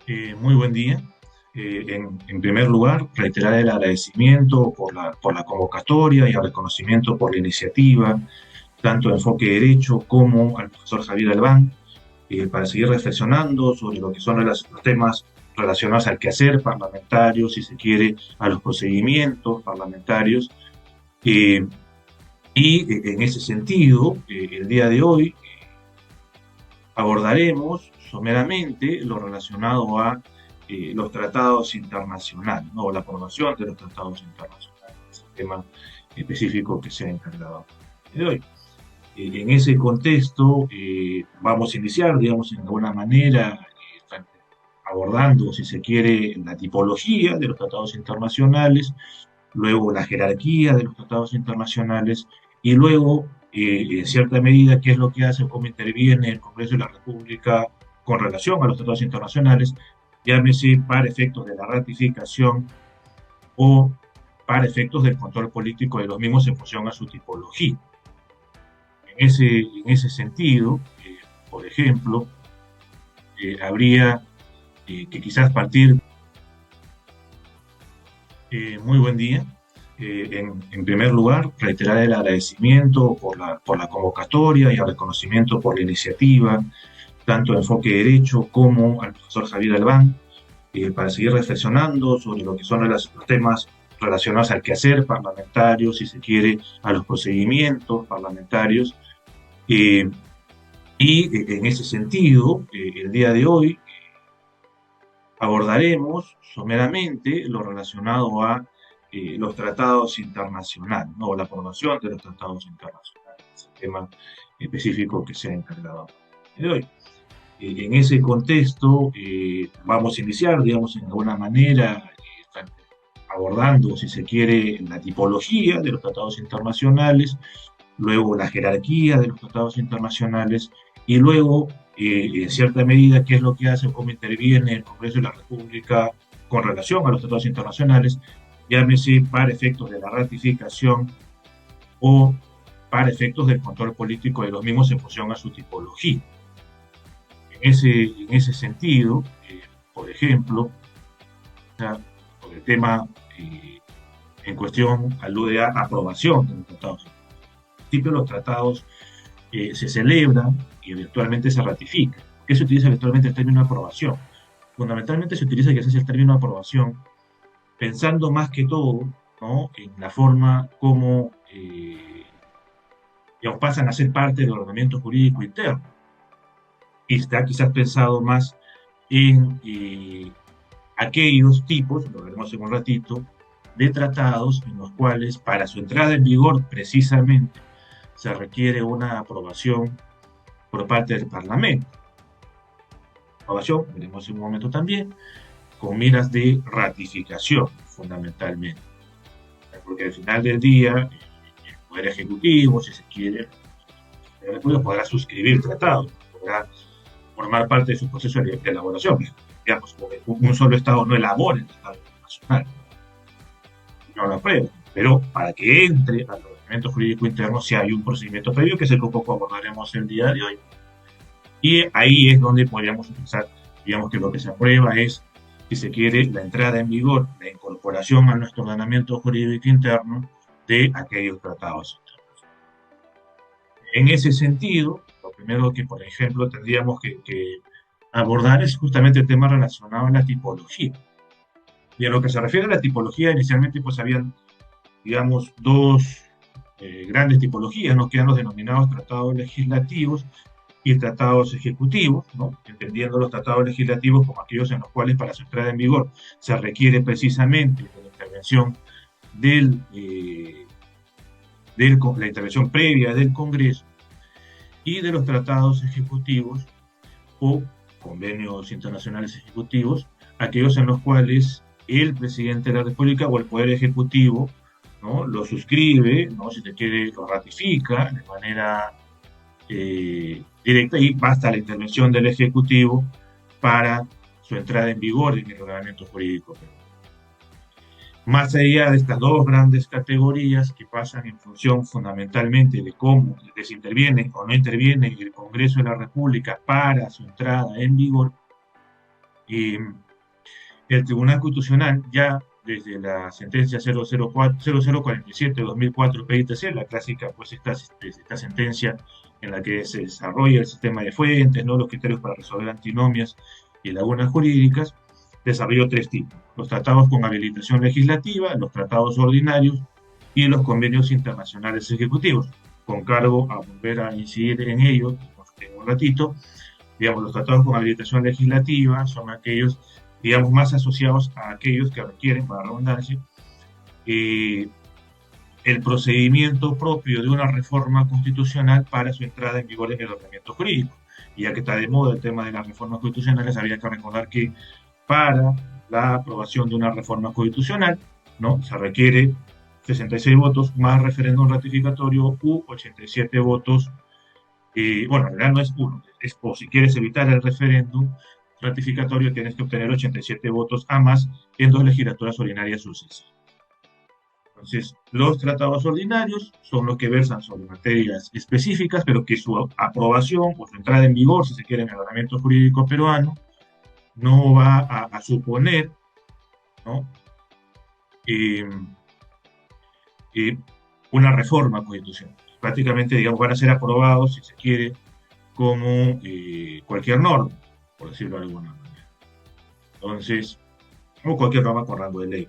Muy buen día. En primer lugar, reiterar el agradecimiento por la convocatoria y el reconocimiento por la iniciativa, tanto de Enfoque Derecho como al profesor Javier Albán, para seguir reflexionando sobre lo que son los temas relacionados al quehacer parlamentario, si se quiere, a los procedimientos parlamentarios. Eh, en ese sentido, el día de hoy abordaremos someramente lo relacionado a los tratados internacionales, ¿no? La aprobación de los tratados internacionales, es el tema específico que se ha encargado de hoy. En ese contexto, vamos a iniciar, digamos, en alguna manera, abordando, si se quiere, la tipología de los tratados internacionales, luego la jerarquía de los tratados internacionales y luego, en cierta medida, qué es lo que hace o cómo interviene el Congreso de la República con relación a los tratados internacionales, llámese para efectos de la ratificación o para efectos del control político de los mismos en función a su tipología. En ese sentido, por ejemplo, habría que quizás partir. Muy buen día. En primer lugar, reiterar el agradecimiento por la convocatoria y el reconocimiento por la iniciativa, tanto de Enfoque Derecho como al profesor Javier Albán, para seguir reflexionando sobre lo que son los temas relacionados al quehacer parlamentario, si se quiere, a los procedimientos parlamentarios. En ese sentido, el día de hoy abordaremos someramente lo relacionado a los tratados internacionales, ¿no? La aprobación de los tratados internacionales, es el tema específico que se ha encargado de hoy. En ese contexto, vamos a iniciar, digamos, en alguna manera, abordando, si se quiere, la tipología de los tratados internacionales, luego la jerarquía de los tratados internacionales y luego, en cierta medida, qué es lo que hace o cómo interviene el Congreso de la República con relación a los tratados internacionales, llámese para efectos de la ratificación o para efectos del control político de los mismos en función a su tipología. En ese sentido, por ejemplo, el tema en cuestión alude a aprobación de los tratados. En principio, los tratados se celebran y eventualmente se ratifican. ¿Por qué se utiliza eventualmente el término aprobación? Fundamentalmente se utiliza quizás el término aprobación pensando más que todo, ¿no?, en la forma como pasan a ser parte del ordenamiento jurídico interno. Y está quizás pensado más en aquellos tipos, lo veremos en un ratito, de tratados en los cuales para su entrada en vigor precisamente se requiere una aprobación por parte del Parlamento. Aprobación, veremos en un momento también, con miras de ratificación, fundamentalmente. Porque al final del día, el Poder Ejecutivo, si se quiere, podrá suscribir tratados, podrá formar parte de su proceso de elaboración. Digamos, un solo Estado no elabora el Tratado Internacional, no lo aprueba, pero para que entre al ordenamiento jurídico interno sí hay un procedimiento previo que es el que un poco abordaremos el día de hoy. Y ahí es donde podríamos utilizar, digamos que lo que se aprueba es, si se quiere, la entrada en vigor, la incorporación a nuestro ordenamiento jurídico interno de aquellos tratados internacionales. En ese sentido, lo primero que, por ejemplo, tendríamos que abordar es justamente el tema relacionado a la tipología. Y a lo que se refiere a la tipología, inicialmente pues habían, digamos, dos grandes tipologías, ¿no? Que eran los denominados tratados legislativos y tratados ejecutivos, ¿no? Entendiendo los tratados legislativos como aquellos en los cuales para su entrada en vigor se requiere precisamente de la intervención la intervención previa del Congreso, y de los tratados ejecutivos o convenios internacionales ejecutivos, aquellos en los cuales el presidente de la República o el Poder Ejecutivo, ¿no?, lo suscribe, ¿no?, si se quiere, lo ratifica de manera directa, y basta la intervención del Ejecutivo para su entrada en vigor en el ordenamiento jurídico. Más allá de estas dos grandes categorías que pasan en función fundamentalmente de cómo les interviene o no interviene el Congreso de la República para su entrada en vigor, Y el Tribunal Constitucional ya desde la sentencia 0047-2004 PITC, la clásica, pues esta sentencia en la que se desarrolla el sistema de fuentes, ¿no? Los criterios para resolver antinomias y lagunas jurídicas, desarrolló tres tipos: los tratados con habilitación legislativa, los tratados ordinarios y los convenios internacionales ejecutivos. Con cargo a volver a incidir en ello en un ratito, digamos, los tratados con habilitación legislativa son aquellos, digamos, más asociados a aquellos que requieren, para redundancia, eh, el procedimiento propio de una reforma constitucional para su entrada en vigor en el ordenamiento jurídico. Y ya que está de moda el tema de las reformas constitucionales, habría que recordar que para la aprobación de una reforma constitucional, ¿no?, se requiere 66 votos más referéndum ratificatorio u 87 votos. Bueno, en realidad no es uno, es o si quieres evitar el referéndum ratificatorio tienes que obtener 87 votos a más en dos legislaturas ordinarias sucesivas. Entonces, los tratados ordinarios son los que versan sobre materias específicas, pero que su aprobación o su entrada en vigor, si se quiere, en el ordenamiento jurídico peruano, no va a suponer, ¿no?, eh, una reforma constitucional. Prácticamente, digamos, van a ser aprobados, si se quiere, como cualquier norma, por decirlo de alguna manera. Entonces, o cualquier norma con rango de ley.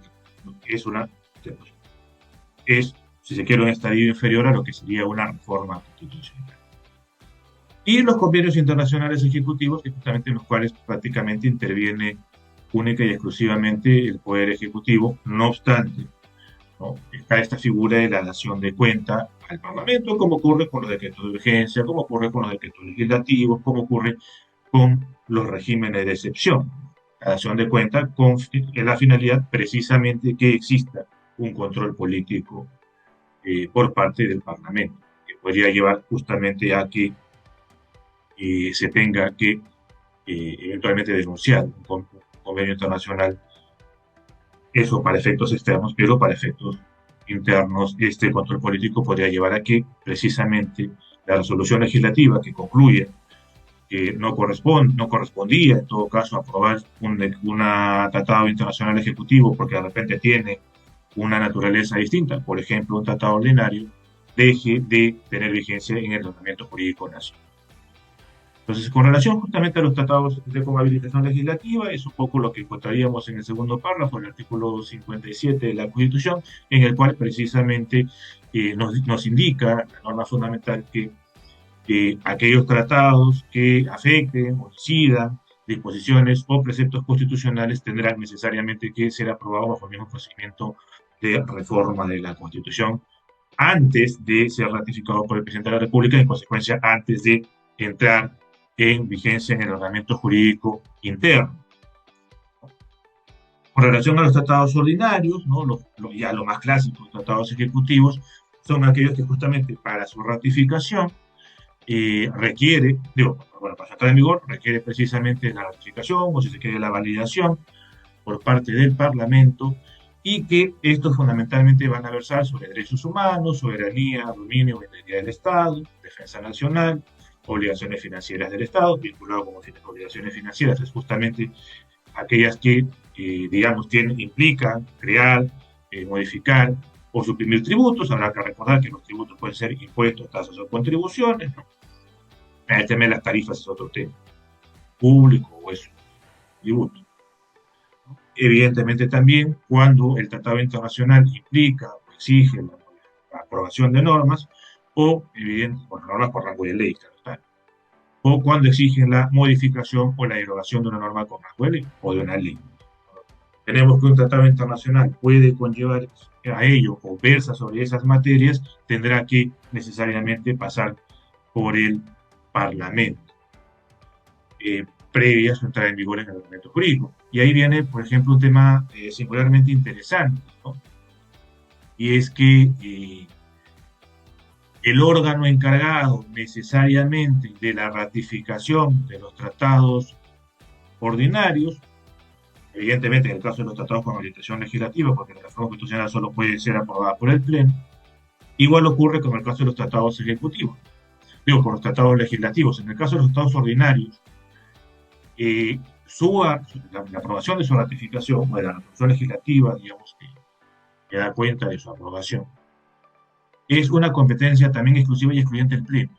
Es, si se quiere, un estadio inferior a lo que sería una reforma constitucional. Y los convenios internacionales ejecutivos, que justamente en los cuales prácticamente interviene única y exclusivamente el Poder Ejecutivo, no obstante, ¿no?, está esta figura de la dación de cuenta al Parlamento, como ocurre con los decretos de urgencia, como ocurre con los decretos legislativos, como ocurre con los regímenes de excepción. La dación de cuenta con la finalidad precisamente que exista un control político por parte del Parlamento, que podría llevar justamente a que se tenga que eventualmente denunciar un convenio internacional, eso para efectos externos, pero para efectos internos este control político podría llevar a que precisamente la resolución legislativa que concluye que no correspondía en todo caso aprobar un tratado internacional ejecutivo porque de repente tiene una naturaleza distinta, por ejemplo un tratado ordinario, deje de tener vigencia en el ordenamiento jurídico nacional. Entonces, con relación justamente a los tratados de cohabilitación legislativa, es un poco lo que encontraríamos en el segundo párrafo, el artículo 57 de la Constitución, en el cual precisamente nos indica la norma fundamental que aquellos tratados que afecten o incidan disposiciones o preceptos constitucionales tendrán necesariamente que ser aprobados bajo el mismo procedimiento de reforma de la Constitución antes de ser ratificado por el presidente de la República y, en consecuencia, antes de entrar en vigencia en el ordenamiento jurídico interno. Con relación a los tratados ordinarios, ¿no?, ya lo más clásico, los tratados ejecutivos, son aquellos que justamente para su ratificación requiere, para entrar en vigor, requiere precisamente la ratificación o si se quiere la validación por parte del Parlamento, y que estos fundamentalmente van a versar sobre derechos humanos, soberanía, dominio, integridad del Estado, defensa nacional, obligaciones financieras del Estado, vinculado con obligaciones financieras, es justamente aquellas que, digamos, implican crear, modificar o suprimir tributos. Habrá que recordar que los tributos pueden ser impuestos, tasas o contribuciones, ¿no? El tema de las tarifas es otro tema, público o es tributo. Evidentemente también cuando el tratado internacional implica o exige la aprobación de normas o, normas por rango de ley, claro, o cuando exigen la modificación o la derogación de una norma con rango de ley o de una ley. Tenemos que un tratado internacional puede conllevar a ello o versa sobre esas materias, tendrá que necesariamente pasar por el Parlamento previa a su entrada en vigor en el ordenamiento jurídico. Y ahí viene, por ejemplo, un tema singularmente interesante, ¿no? Y es que el órgano encargado necesariamente de la ratificación de los tratados ordinarios, evidentemente en el caso de los tratados con habilitación legislativa, porque la reforma constitucional solo puede ser aprobada por el Pleno, igual ocurre con el caso de los tratados ejecutivos, con los tratados legislativos. En el caso de los tratados ordinarios, la aprobación de su ratificación, o de la resolución legislativa, digamos, que da cuenta de su aprobación, es una competencia también exclusiva y excluyente del Pleno,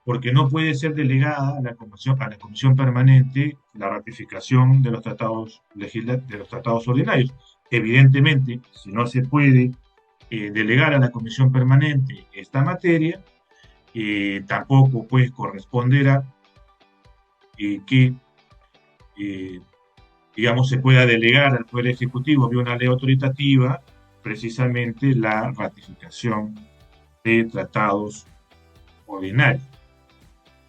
porque no puede ser delegada a la comisión permanente la ratificación de los de los tratados ordinarios. Evidentemente, si no se puede delegar a la comisión permanente esta materia, tampoco pues corresponderá que digamos, se pueda delegar al Poder Ejecutivo vía una ley autoritativa precisamente la ratificación de tratados ordinarios.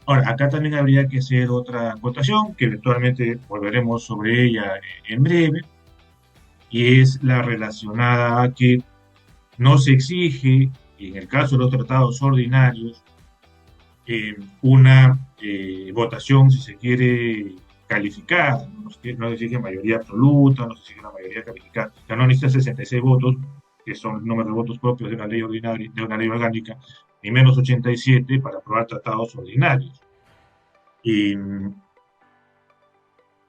Ahora, acá también habría que hacer otra acotación, que eventualmente volveremos sobre ella en breve, y es la relacionada a que no se exige, en el caso de los tratados ordinarios, una votación, si se quiere, calificada, no se exige mayoría absoluta, no se exige una mayoría calificada, ya no necesita 66 votos, que son el número de votos propios de una ley ordinaria, de una ley orgánica, ni menos 87 para aprobar tratados ordinarios. Y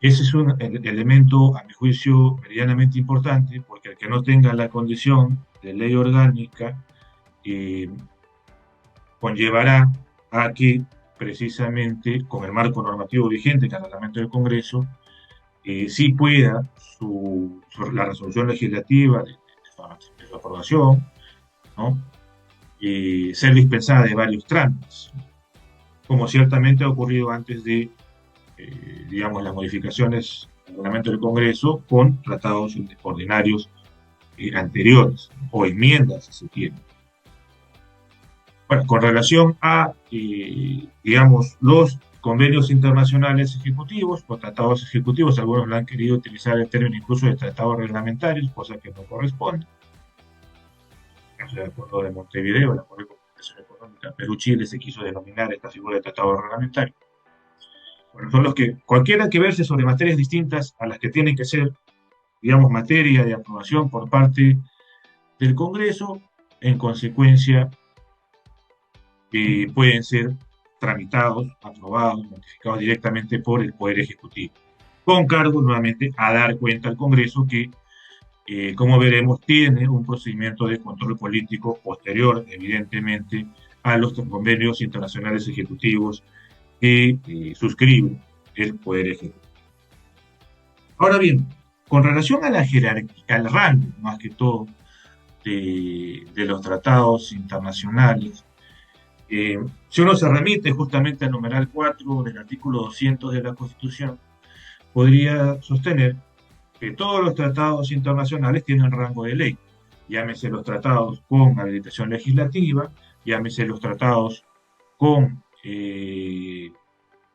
ese es un elemento, a mi juicio, medianamente importante, porque el que no tenga la condición de ley orgánica conllevará a que precisamente con el marco normativo vigente, que es el reglamento del Congreso, sí pueda la resolución legislativa de su aprobación, ¿no? Ser dispensada de varios trámites, como ciertamente ha ocurrido antes de, digamos, las modificaciones del reglamento del Congreso con tratados ordinarios anteriores, o enmiendas, si se quiere. Bueno, con relación a, digamos, los convenios internacionales ejecutivos o tratados ejecutivos, algunos lo han querido utilizar el término incluso de tratados reglamentarios, cosa que no corresponde. El acuerdo de Montevideo, el acuerdo de cooperación económica Perú-Chile se quiso denominar esta figura de tratado reglamentario. Bueno, son los que, cualquiera que verse sobre materias distintas a las que tienen que ser, digamos, materia de aprobación por parte del Congreso, en consecuencia, pueden ser tramitados, aprobados, notificados directamente por el Poder Ejecutivo, con cargo nuevamente a dar cuenta al Congreso que, como veremos, tiene un procedimiento de control político posterior, evidentemente, a los convenios internacionales ejecutivos que suscribe el Poder Ejecutivo. Ahora bien, con relación a la jerarquía, al rango, más que todo, de los tratados internacionales, si uno se remite justamente al numeral 4 del artículo 200 de la Constitución, podría sostener que todos los tratados internacionales tienen rango de ley, llámese los tratados con habilitación legislativa, llámese los tratados con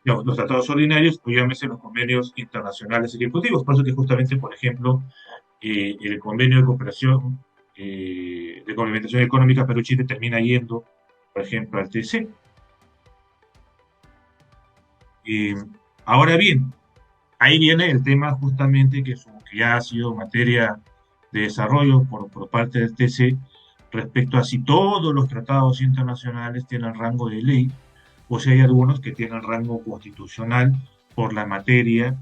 los tratados ordinarios, o llámese los convenios internacionales ejecutivos. Por eso que justamente, por ejemplo, el convenio de cooperación de complementación económica Perú-Chile termina yendo, por ejemplo, al TC. Ahora bien, ahí viene el tema justamente que ya ha sido materia de desarrollo por parte del TC respecto a si todos los tratados internacionales tienen rango de ley o si hay algunos que tienen rango constitucional por la materia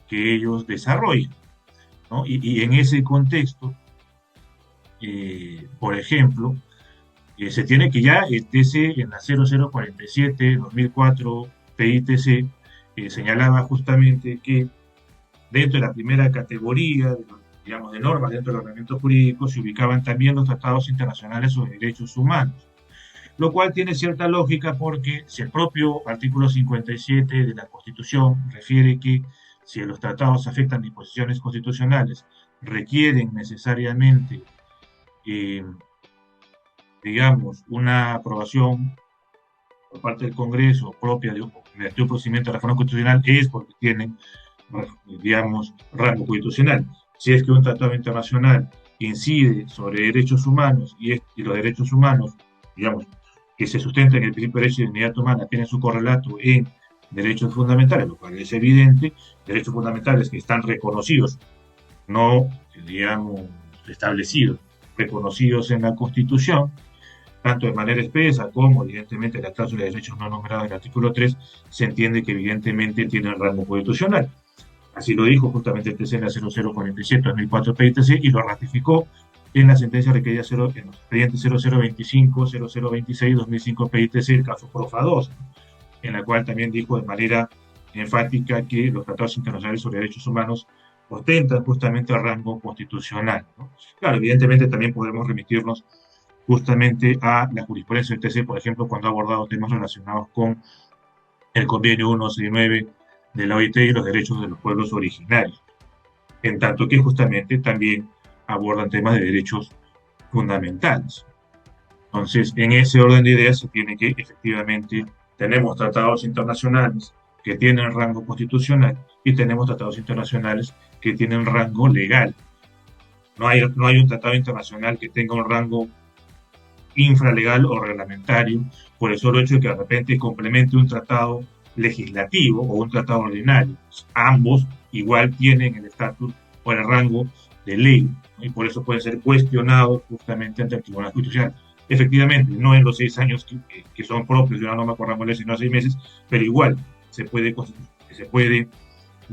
que ellos desarrollan, ¿no? Y en ese contexto, por ejemplo, se tiene que ya el TC en la 0047-2004 TITC señalaba justamente que dentro de la primera categoría, digamos, de normas dentro del ordenamiento jurídico se ubicaban también los tratados internacionales sobre derechos humanos, lo cual tiene cierta lógica porque si el propio artículo 57 de la Constitución refiere que si los tratados afectan disposiciones constitucionales requieren necesariamente digamos, una aprobación por parte del Congreso propia de un procedimiento de reforma constitucional es porque tienen, digamos, rango constitucional. Si es que un tratado internacional incide sobre derechos humanos y los derechos humanos, digamos, que se sustentan en el principio de derecho y dignidad humana, tienen su correlato en derechos fundamentales, lo cual es evidente, derechos fundamentales que están reconocidos, no, digamos, establecidos, reconocidos en la Constitución, tanto de manera expresa como, evidentemente, la cláusula de derechos no nombrados del artículo 3, se entiende que, evidentemente, tiene rango constitucional. Así lo dijo justamente el TC en la 0047-2004 PITC y lo ratificó en la sentencia requerida en los expedientes 0025, 0026, 2005 PITC, el caso Profa 2, en la cual también dijo de manera enfática que los tratados internacionales sobre derechos humanos ostentan justamente el rango constitucional, ¿no? Claro, evidentemente también podemos remitirnos justamente a la jurisprudencia del TC, por ejemplo, cuando ha abordado temas relacionados con el convenio 169 de la OIT y los derechos de los pueblos originarios, en tanto que justamente también abordan temas de derechos fundamentales. Entonces, en ese orden de ideas se tiene que efectivamente tenemos tratados internacionales que tienen rango constitucional y tenemos tratados internacionales que tienen rango legal. No hay un tratado internacional que tenga un rango infralegal o reglamentario por el solo hecho de que de repente complemente un tratado legislativo o un tratado ordinario. Ambos igual tienen el estatus o el rango de ley, ¿no? Y por eso puede ser cuestionado justamente ante el Tribunal Constitucional. Efectivamente, no en los 6 años que son propios de una norma por rango de ley, sino 6 meses, pero igual se puede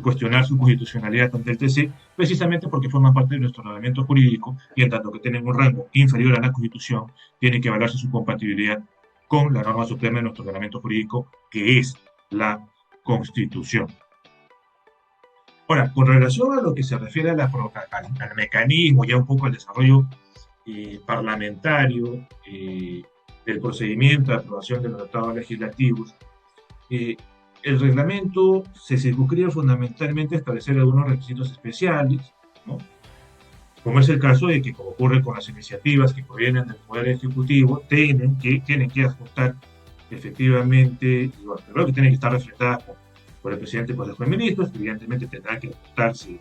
cuestionar su constitucionalidad ante el TC, precisamente porque forman parte de nuestro ordenamiento jurídico y en tanto que tienen un rango inferior a la Constitución, tiene que evaluarse su compatibilidad con la norma suprema de nuestro ordenamiento jurídico, que es la Constitución. Ahora, con relación a lo que se refiere al mecanismo, ya un poco al desarrollo parlamentario del procedimiento de aprobación de los tratados legislativos, el reglamento se circunscribe fundamentalmente a establecer algunos requisitos especiales, ¿no? Como es el caso de que, como ocurre con las iniciativas que provienen del Poder Ejecutivo, tienen que ajustar efectivamente, bueno, primero que tienen que estar refrendadas por el presidente del Consejo de Ministros, evidentemente tendrá que ajustarse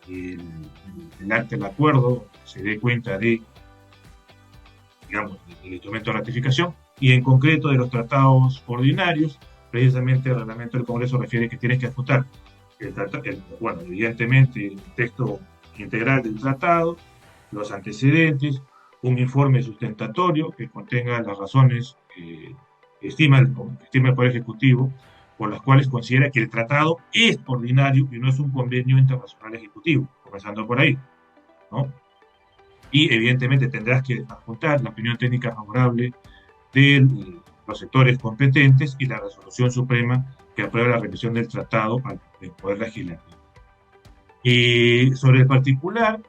el acta del acuerdo, se dé cuenta de, digamos, del instrumento de ratificación, y en concreto de los tratados ordinarios. Precisamente el reglamento del Congreso refiere que tienes que ajustar bueno, evidentemente el texto integral del tratado, los antecedentes, un informe sustentatorio que contenga las razones que estima el Poder Ejecutivo por las cuales considera que el tratado es ordinario y no es un convenio internacional ejecutivo, comenzando por ahí, ¿no? Y evidentemente tendrás que adjuntar la opinión técnica favorable de los sectores competentes y la resolución suprema que aprueba la revisión del tratado al Poder Legislativo. Y sobre el particular,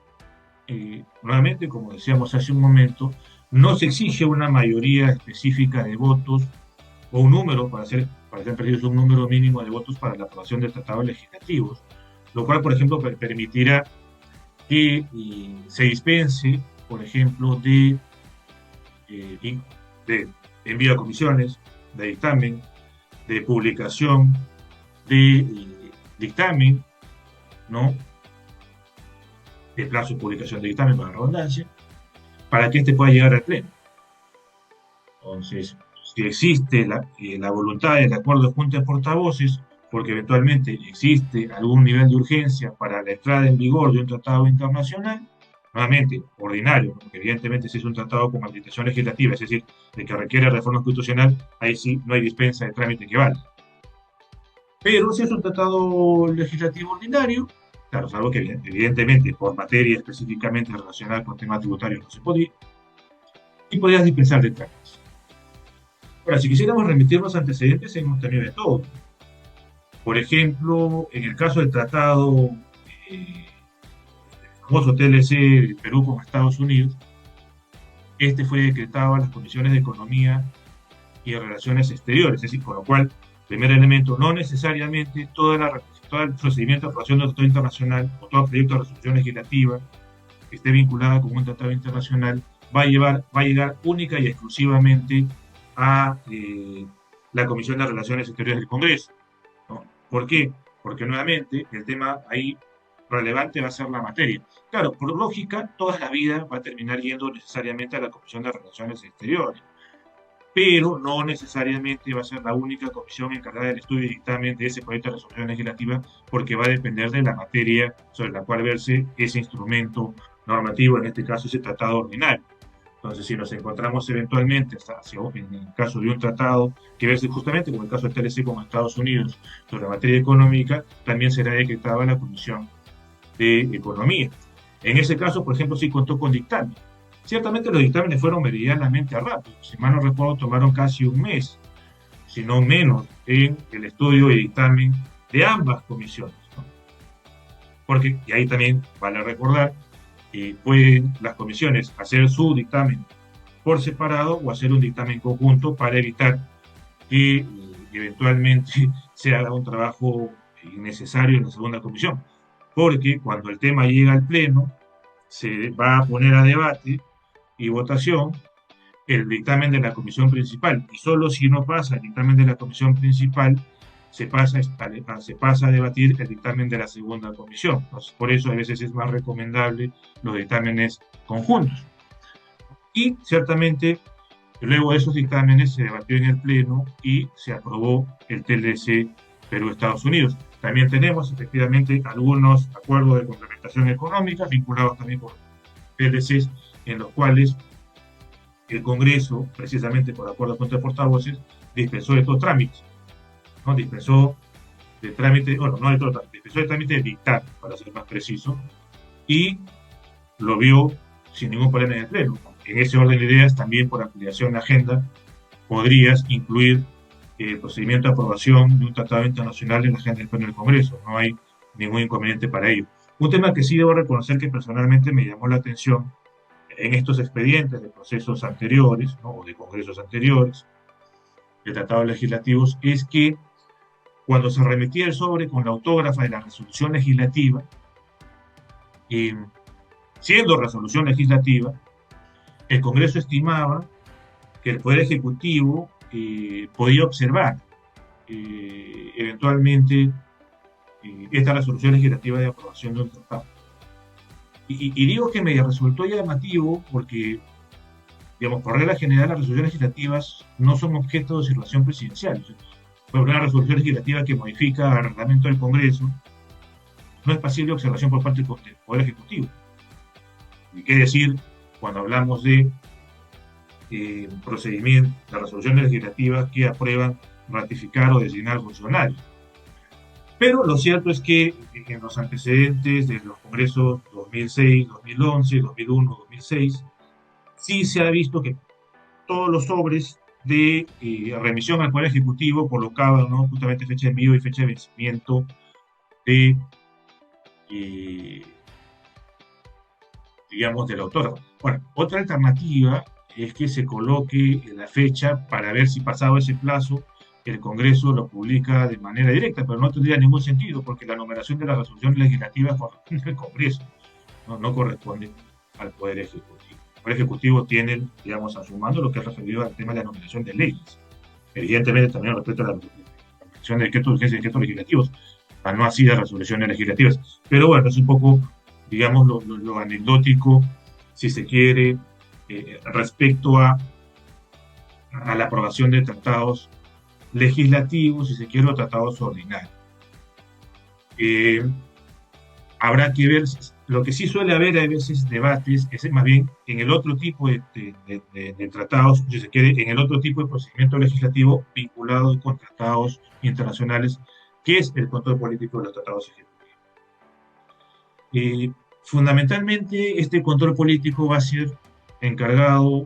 nuevamente, como decíamos hace un momento, no se exige una mayoría específica de votos o un número, para ser precisos, un número mínimo de votos para la aprobación de tratados legislativos, lo cual, por ejemplo, permitirá que se dispense, por ejemplo, de envío a comisiones, de dictamen, de publicación, de dictamen, ¿no? De plazo de publicación de dictamen, para la redundancia, para que este pueda llegar al Pleno. Entonces, si existe la voluntad del acuerdo de Junta de Portavoces, porque eventualmente existe algún nivel de urgencia para la entrada en vigor de un tratado internacional, nuevamente, ordinario, porque evidentemente si es un tratado con habilitación legislativa, es decir, de que requiere reforma constitucional, ahí sí no hay dispensa de trámite que valga. Pero si es un tratado legislativo ordinario, claro, salvo que evidentemente por materia específicamente relacionada con temas tributarios no se podía, y podrías dispensar de trámites. Ahora, si quisiéramos remitirnos a antecedentes, hemos tenido de todo. Por ejemplo, en el caso del tratado famoso TLC de Perú con Estados Unidos, este fue decretado a las comisiones de Economía y Relaciones Exteriores, es decir, con lo cual, primer elemento, no necesariamente todo el procedimiento de aprobación de un tratado internacional o todo proyecto de resolución legislativa que esté vinculada con un tratado internacional va a llegar única y exclusivamente a la Comisión de Relaciones Exteriores del Congreso, ¿no? ¿Por qué? Porque nuevamente el tema ahí relevante va a ser la materia. Claro, por lógica, toda la vida va a terminar yendo necesariamente a la Comisión de Relaciones Exteriores, pero no necesariamente va a ser la única comisión encargada del estudio y dictamen de ese proyecto de resolución legislativa, porque va a depender de la materia sobre la cual verse ese instrumento normativo, en este caso ese tratado ordinario. Entonces, si nos encontramos eventualmente, en el caso de un tratado que verse justamente como el caso del TLC con Estados Unidos sobre materia económica, también será decretada la Comisión de Economía. En ese caso, por ejemplo, sí contó con dictamen. Ciertamente los dictámenes fueron meridianamente rápidos. Si mal no recuerdo, tomaron casi un mes, si no menos, en el estudio y dictamen de ambas comisiones, ¿no? Porque, y ahí también vale recordar, pueden las comisiones hacer su dictamen por separado o hacer un dictamen conjunto para evitar que eventualmente se haga un trabajo innecesario en la segunda comisión. Porque cuando el tema llega al Pleno, se va a poner a debate y votación el dictamen de la comisión principal. Y solo si no pasa el dictamen de la comisión principal, se pasa a debatir el dictamen de la segunda comisión. Entonces, por eso a veces es más recomendable los dictámenes conjuntos. Y ciertamente, luego de esos dictámenes se debatió en el Pleno y se aprobó el TLC Perú-Estados Unidos. También tenemos efectivamente algunos acuerdos de complementación económica vinculados también con TLCs en los cuales el Congreso, precisamente por acuerdo con tres portavoces, dispensó de estos trámites, ¿no? Dispensó de trámite, bueno, no de todo trámite, dispensó de trámite de dictar, para ser más preciso, y lo vio sin ningún problema en el Pleno. En ese orden de ideas, también por ampliación de agenda, podrías incluir el procedimiento de aprobación de un tratado internacional en la agenda del Pleno del Congreso. No hay ningún inconveniente para ello. Un tema que sí debo reconocer que personalmente me llamó la atención en estos expedientes de procesos anteriores, ¿no? O de congresos anteriores, de tratados legislativos, es que cuando se remitía el sobre con la autógrafa de la resolución legislativa, eh, siendo resolución legislativa, el Congreso estimaba que el Poder Ejecutivo podía observar eventualmente esta resolución legislativa de aprobación de un tratado. Y digo que me resultó llamativo porque, digamos, por regla general, las resoluciones legislativas no son objeto de observación presidencial. Por una resolución legislativa que modifica el reglamento del Congreso no es pasible de observación por parte del Poder Ejecutivo. Y qué decir cuando hablamos de procedimientos, de resoluciones legislativas que aprueban ratificar o designar funcionarios. Pero lo cierto es que en los antecedentes de los congresos 2006, 2011, 2001, 2006, sí se ha visto que todos los sobres de remisión al Poder Ejecutivo colocaban, ¿no?, justamente fecha de envío y fecha de vencimiento de, digamos, del autor. Bueno, otra alternativa es que se coloque la fecha para ver si pasado ese plazo el Congreso lo publica de manera directa, pero no tendría ningún sentido porque la numeración de las resoluciones legislativas corresponde al Congreso, no corresponde al Poder Ejecutivo. El Poder Ejecutivo tiene, digamos, a su mando lo que es referido al tema de la numeración de leyes. Evidentemente también respecto a la numeración de decretos de urgencia y decretos legislativos, no así de resoluciones legislativas. Pero bueno, es un poco, digamos, lo anecdótico, si se quiere, respecto a la aprobación de tratados legislativos, si se quiere, o tratados ordinarios. Habrá que ver, lo que sí suele haber a veces debates, es más bien en el otro tipo de tratados, si se quiere, en el otro tipo de procedimiento legislativo vinculado con tratados internacionales, que es el control político de los tratados ejecutivos. Fundamentalmente, este control político va a ser encargado,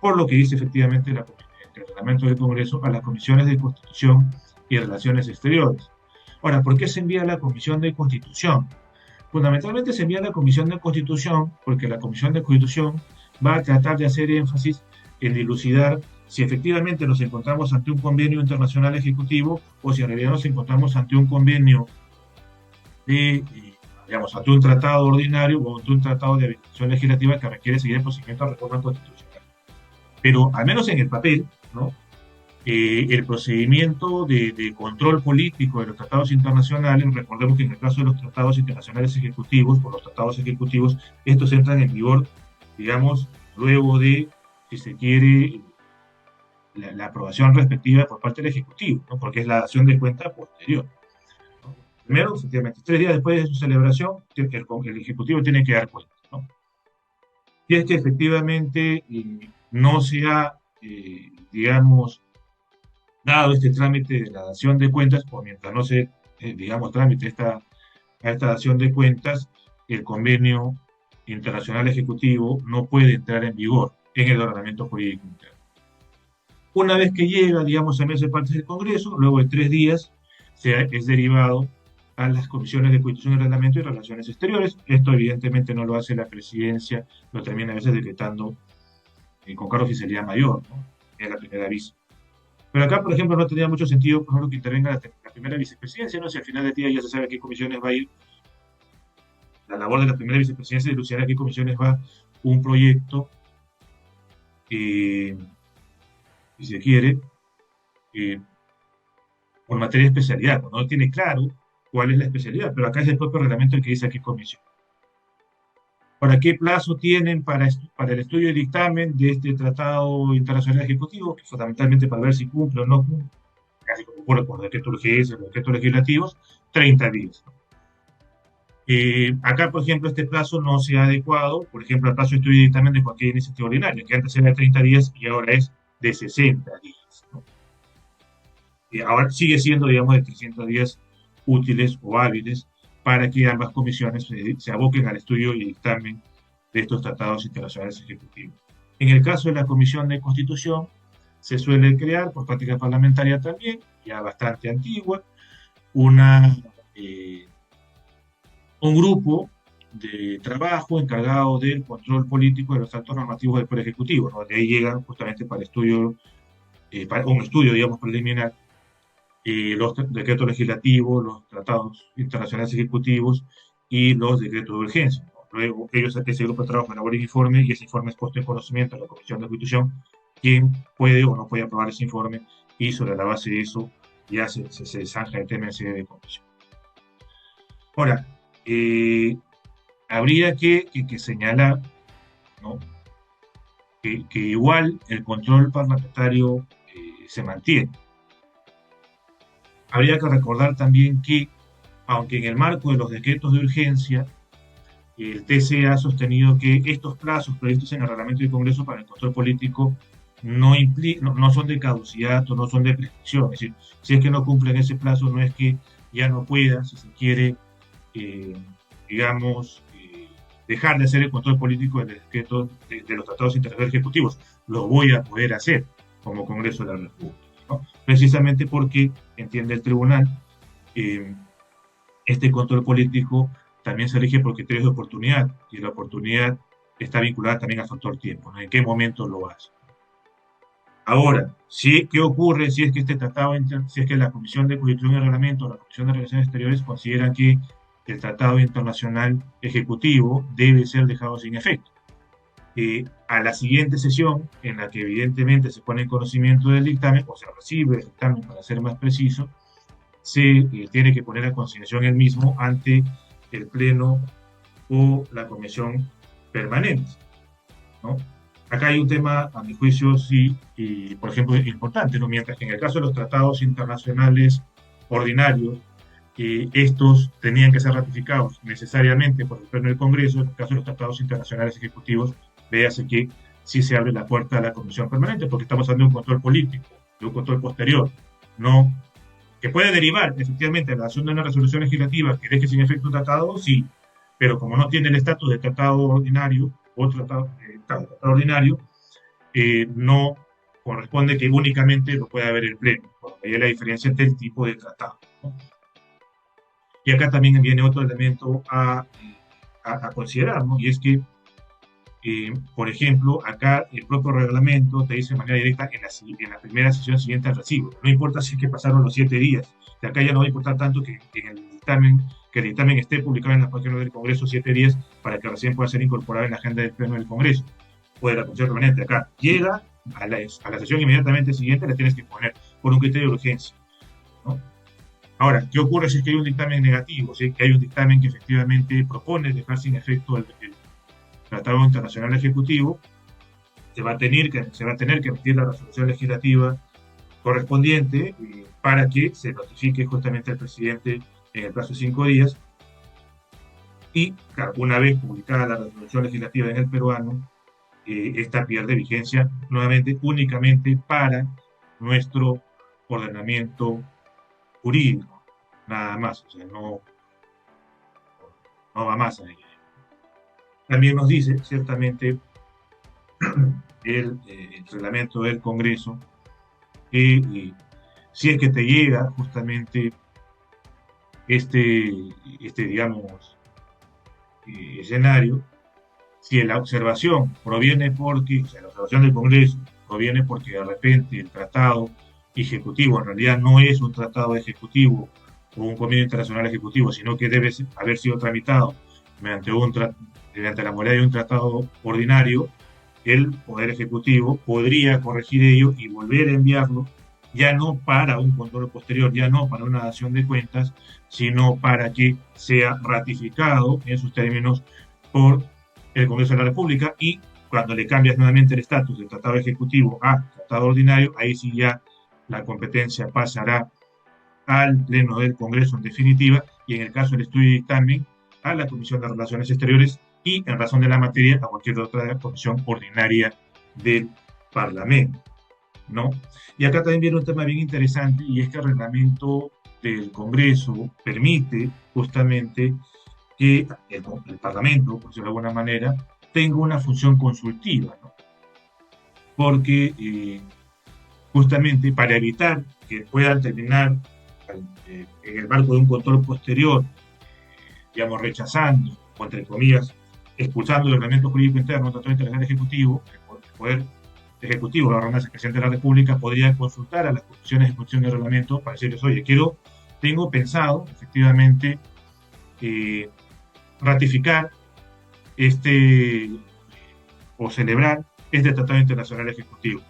por lo que dice efectivamente el reglamento del Congreso, a las comisiones de Constitución y Relaciones Exteriores. Ahora, ¿por qué se envía a la Comisión de Constitución? Fundamentalmente se envía a la Comisión de Constitución porque la Comisión de Constitución va a tratar de hacer énfasis en dilucidar si efectivamente nos encontramos ante un convenio internacional ejecutivo o si en realidad nos encontramos ante un convenio de, digamos, ante un tratado ordinario o ante un tratado de habilitación legislativa que requiere seguir el procedimiento de reforma constitucional. Pero al menos en el papel, ¿no?, el procedimiento de control político de los tratados internacionales, recordemos que en el caso de los tratados internacionales ejecutivos, por los tratados ejecutivos, estos entran en vigor, digamos, luego de, si se quiere, la aprobación respectiva por parte del Ejecutivo, ¿no?, porque es la dación de cuenta posterior, ¿no? Primero, efectivamente, 3 días después de su celebración, el Ejecutivo tiene que dar cuenta, ¿no? si es que efectivamente no se ha, digamos, dado este trámite de la dación de cuentas, por mientras no se, digamos, trámite a esta dación de cuentas, el convenio internacional ejecutivo no puede entrar en vigor en el ordenamiento jurídico interno. Una vez que llega, digamos, a mesa de partes del Congreso, luego de 3 días, es derivado a las comisiones de Constitución y Reglamento y Relaciones Exteriores. Esto evidentemente no lo hace la presidencia, lo termina a veces decretando con cargo de oficialidad mayor, ¿no? Es la primera visa. Pero acá, por ejemplo, no tendría mucho sentido, por ejemplo, que intervenga la primera vicepresidencia, ¿no? Si al final del día ya se sabe a qué comisiones va a ir, la labor de la primera vicepresidencia es dilucidar a qué comisiones va un proyecto, si se quiere, eh, por materia de especialidad. No tiene claro cuál es la especialidad, pero acá es el propio reglamento el que dice a qué comisión. ¿Para qué plazo tienen para el estudio y dictamen de este tratado internacional ejecutivo? Que fundamentalmente para ver si cumple o no cumple, casi como ocurre por decretos urgencias, los decretos legislativos, 30 días. Acá, por ejemplo, este plazo no se ha adecuado, por ejemplo, al plazo de estudio y dictamen de cualquier iniciativa ordinaria, que antes era de 30 días y ahora es de 60 días, ¿no? Ahora sigue siendo, digamos, de 300 días útiles o hábiles para que ambas comisiones se aboquen al estudio y dictamen de estos tratados internacionales ejecutivos. En el caso de la Comisión de Constitución, se suele crear, por práctica parlamentaria también, ya bastante antigua, eh, un grupo de trabajo encargado del control político de los actos normativos del Poder Ejecutivo, ¿no? De ahí llegan justamente para estudio, para un estudio, digamos, preliminar, los decretos legislativos, los tratados internacionales ejecutivos y los decretos de urgencia, ¿no? Luego, ese grupo de trabajo elabora un informe y ese informe es puesto en conocimiento de la Comisión de Constitución, quien puede o no puede aprobar ese informe y sobre la base de eso ya se zanja el tema en sede de comisión. Ahora, habría que señalar, ¿no? que igual el control parlamentario se mantiene. Habría que recordar también que, aunque en el marco de los decretos de urgencia, el TC ha sostenido que estos plazos previstos en el reglamento del Congreso para el control político no son de caducidad o no son de prescripción. Es decir, si es que no cumplen ese plazo, no es que ya no pueda, si se quiere, digamos, dejar de hacer el control político del decreto de los tratados internacionales ejecutivos. Lo voy a poder hacer como Congreso de la República, ¿no? Precisamente porque, entiende el tribunal, este control político también se rige por criterios de oportunidad, y la oportunidad está vinculada también al factor tiempo, ¿no? ¿En qué momento lo hace? Ahora, ¿qué ocurre si es que este tratado, si es que la Comisión de Constitución y Reglamento o la Comisión de Relaciones Exteriores consideran que el tratado internacional ejecutivo debe ser dejado sin efecto? A la siguiente sesión, en la que evidentemente se pone en conocimiento del dictamen, o se recibe el dictamen para ser más preciso, se tiene que poner a consideración el mismo ante el Pleno o la Comisión Permanente, ¿no? Acá hay un tema, a mi juicio, sí, y por ejemplo, importante, ¿no? Mientras que en el caso de los tratados internacionales ordinarios, estos tenían que ser ratificados necesariamente por el Pleno del Congreso. En el caso de los tratados internacionales ejecutivos, véase que sí se abre la puerta a la Comisión Permanente, porque estamos hablando de un control político, de un control posterior, no que puede derivar efectivamente en la acción de una resolución legislativa que deje sin efecto un tratado, sí, pero como no tiene el estatus de tratado ordinario o tratado ordinario, no corresponde que únicamente lo pueda ver el Pleno, porque ahí hay la diferencia entre el tipo de tratado, ¿no? Y acá también viene otro elemento a considerar, ¿no? Y es que, por ejemplo, acá el propio reglamento te dice de manera directa en la primera sesión siguiente al recibo. No importa si es que pasaron los 7 días. De acá ya no va a importar tanto que el dictamen esté publicado en la página del Congreso 7 días para que recién pueda ser incorporado en la agenda del Pleno del Congreso o de la Comisión Permanente. Acá llega a la sesión inmediatamente siguiente, la tienes que poner por un criterio de urgencia, ¿no? Ahora, ¿qué ocurre si es que hay un dictamen negativo? Si es que hay un dictamen que efectivamente propone dejar sin efecto el Tratado Internacional Ejecutivo, se va a tener que emitir la resolución legislativa correspondiente para que se notifique justamente al presidente en el plazo de 5 días. Y, claro, una vez publicada la resolución legislativa en el peruano, esta pierde vigencia nuevamente únicamente para nuestro ordenamiento jurídico, nada más, o sea, no va más allá. También nos dice, ciertamente, el reglamento del Congreso, que si es que te llega justamente digamos, escenario, si la observación proviene porque, o sea, la observación del Congreso proviene porque de repente el tratado ejecutivo en realidad no es un tratado ejecutivo o un convenio internacional ejecutivo, sino que debe haber sido tramitado mediante, mediante la modalidad de un tratado ordinario, el Poder Ejecutivo podría corregir ello y volver a enviarlo, ya no para un control posterior, ya no para una dación de cuentas, sino para que sea ratificado en sus términos por el Congreso de la República, y cuando le cambias nuevamente el estatus del tratado ejecutivo a tratado ordinario, ahí sí ya la competencia pasará al Pleno del Congreso en definitiva, y en el caso del estudio y dictamen, a la Comisión de Relaciones Exteriores, y en razón de la materia a cualquier otra comisión ordinaria del Parlamento, ¿no? Y acá también viene un tema bien interesante, y es que el reglamento del Congreso permite justamente que el Parlamento, por decirlo de alguna manera, tenga una función consultiva, ¿no? Porque justamente para evitar que puedan terminar en el marco de un control posterior, digamos, rechazando, o entre comillas, expulsando el reglamento jurídico interno del Tratado Internacional Ejecutivo, el Poder Ejecutivo, la redundancia, el presidente de la República podría consultar a las comisiones de ejecución del reglamento para decirles, oye, tengo pensado, efectivamente, ratificar o celebrar este Tratado Internacional Ejecutivo.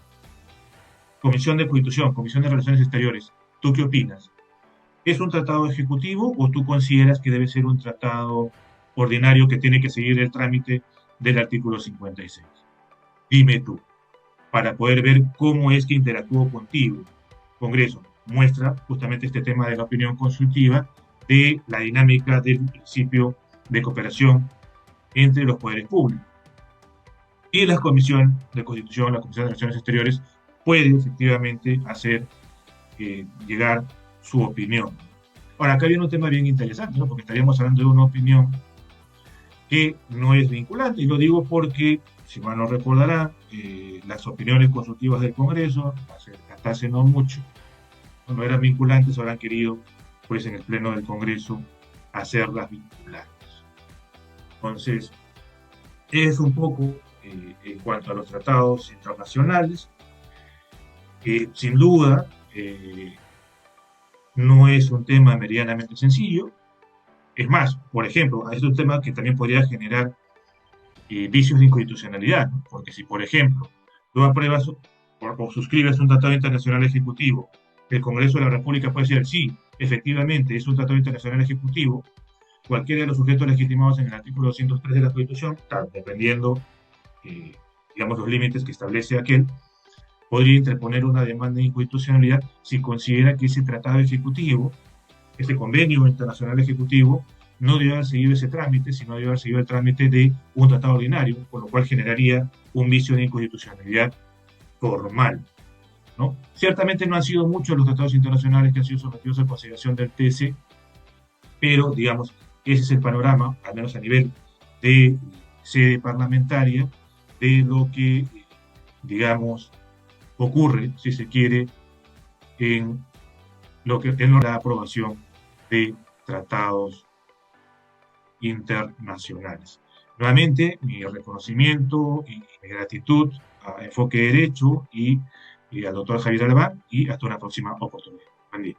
Comisión de Constitución, Comisión de Relaciones Exteriores, ¿tú qué opinas? ¿Es un tratado ejecutivo o tú consideras que debe ser un tratado ordinario que tiene que seguir el trámite del artículo 56? Dime tú, para poder ver cómo es que interactúo contigo. Congreso muestra justamente este tema de la opinión consultiva, de la dinámica del principio de cooperación entre los poderes públicos. Y la Comisión de Constitución, la Comisión de Relaciones Exteriores, puede efectivamente hacer llegar su opinión. Ahora, acá viene un tema bien interesante, ¿no? Porque estaríamos hablando de una opinión que no es vinculante, y lo digo porque, si mal no recordará, las opiniones consultivas del Congreso, hasta hace no mucho, no eran vinculantes, habrán querido, pues en el Pleno del Congreso, hacerlas vinculantes. Entonces, es un poco en cuanto a los tratados internacionales, sin duda, no es un tema medianamente sencillo. Es más, por ejemplo, es un tema que también podría generar vicios de inconstitucionalidad, ¿no? Porque si, por ejemplo, tú apruebas o suscribes un tratado internacional ejecutivo, el Congreso de la República puede decir, sí, efectivamente, es un tratado internacional ejecutivo, cualquiera de los sujetos legitimados en el artículo 203 de la Constitución, dependiendo, digamos, los límites que establece aquel, podría interponer una demanda de inconstitucionalidad si considera que ese tratado ejecutivo, ese convenio internacional ejecutivo, no debe haber seguido ese trámite, sino debe haber seguido el trámite de un tratado ordinario, con lo cual generaría un vicio de inconstitucionalidad formal, ¿no? Ciertamente no han sido muchos los tratados internacionales que han sido sometidos a consideración del TC, pero, digamos, ese es el panorama, al menos a nivel de sede parlamentaria, de lo que, digamos, ocurre, si se quiere, en la aprobación de tratados internacionales. Nuevamente, mi reconocimiento y mi gratitud a Enfoque Derecho y al doctor Javier Alemán, y hasta una próxima oportunidad. Buen día.